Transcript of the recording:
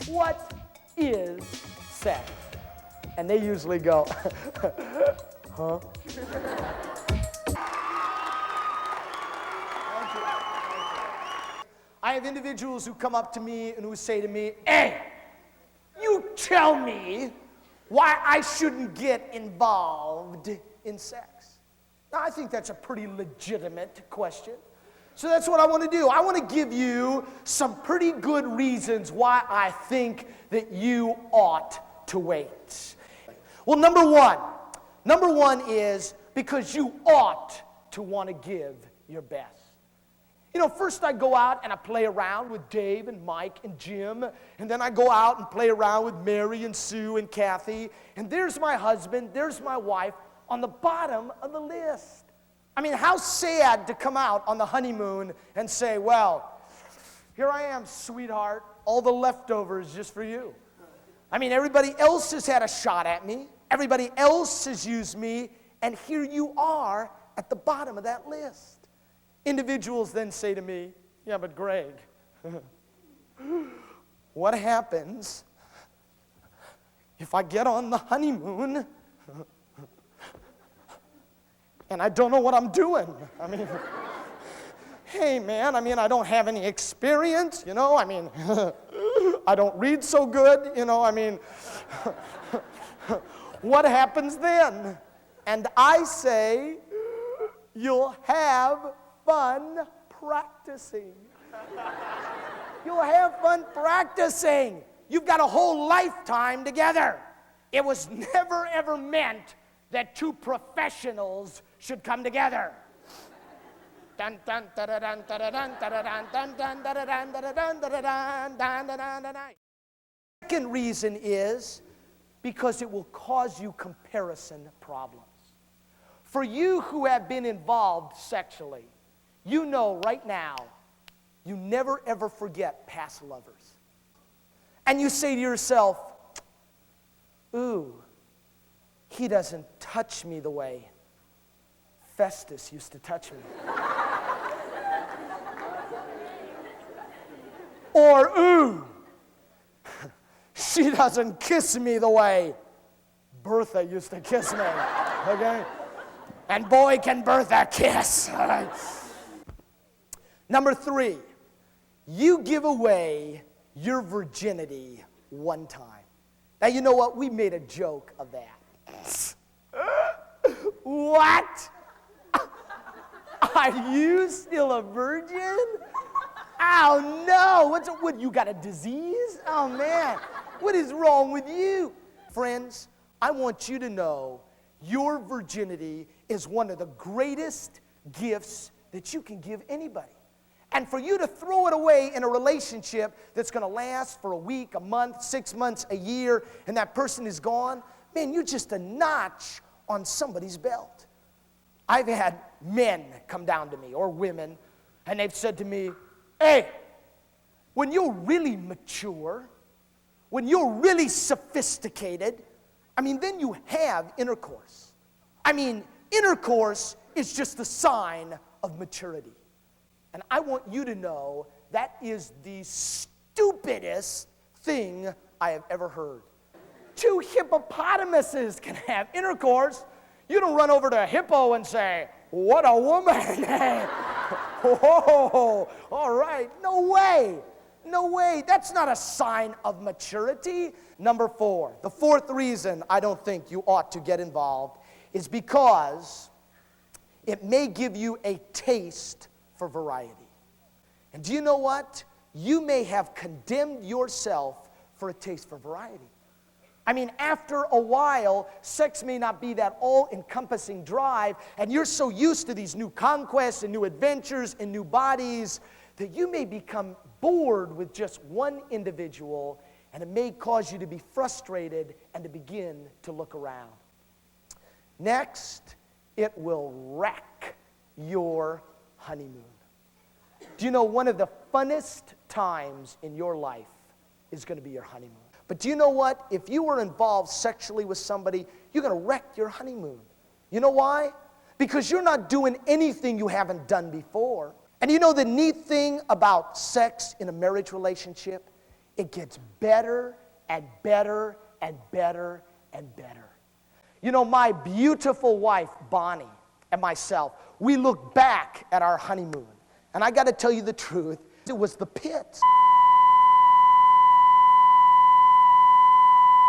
what is sex? And they usually go, huh? I have individuals who come up to me and who say to me, hey, you tell me why I shouldn't get involved in sex. Now, I think that's a pretty legitimate question. So that's what I want to do. I want to give you some pretty good reasons why I think that you ought to wait. Well, number one is because you ought to want to give your best. You know, first I go out and I play around with Dave and Mike and Jim, and then I go out and play around with Mary and Sue and Kathy, and there's my husband, there's my wife on the bottom of the list. I mean, how sad to come out on the honeymoon and say, well, here I am, sweetheart, all the leftovers just for you. I mean, everybody else has had a shot at me, everybody else has used me, and here you are at the bottom of that list. Individuals then say to me, yeah, but Greg, what happens if I get on the honeymoon and I don't know what I'm doing? I mean, hey, man, I don't have any experience, I don't read so good, what happens then? And I say, you'll have fun practicing. You'll have fun practicing. You've got a whole lifetime together. It was never, ever meant that two professionals should come together. Second reason is because it will cause you comparison problems. For you who have been involved sexually, you know right now, you never ever forget past lovers. And you say to yourself, ooh, he doesn't touch me the way Festus used to touch me. Or, ooh, she doesn't kiss me the way Bertha used to kiss me, okay? And boy, can Bertha kiss. All right. Number 3, you give away your virginity one time. Now, you know what? We made a joke of that. What? Are you still a virgin? Oh, no. What, you got a disease? Oh, man. What is wrong with you? Friends, I want you to know your virginity is one of the greatest gifts that you can give anybody. And for you to throw it away in a relationship that's going to last for a week, a month, 6 months, a year, and that person is gone, man, you're just a notch on somebody's belt. I've had men come down to me, or women, and they've said to me, hey, when you're really mature, when you're really sophisticated, then you have intercourse. Intercourse is just a sign of maturity. And I want you to know that is the stupidest thing I have ever heard. 2 hippopotamuses can have intercourse. You don't run over to a hippo and say, what a woman. Whoa, all right. No way. No way. That's not a sign of maturity. Number 4, the 4th reason I don't think you ought to get involved is because it may give you a taste for variety. And do you know what? You may have condemned yourself for a taste for variety. After a while, sex may not be that all-encompassing drive, and you're so used to these new conquests and new adventures and new bodies that you may become bored with just one individual, and it may cause you to be frustrated and to begin to look around. Next, it will wreck your honeymoon. Do you know one of the funnest times in your life is going to be your honeymoon? But do you know what? If you were involved sexually with somebody, you're going to wreck your honeymoon. You know why? Because you're not doing anything you haven't done before. And you know the neat thing about sex in a marriage relationship it gets better and better and better and better. You know, my beautiful wife, Bonnie, and myself, we look back at our honeymoon, and I got to tell you the truth, it was the pits.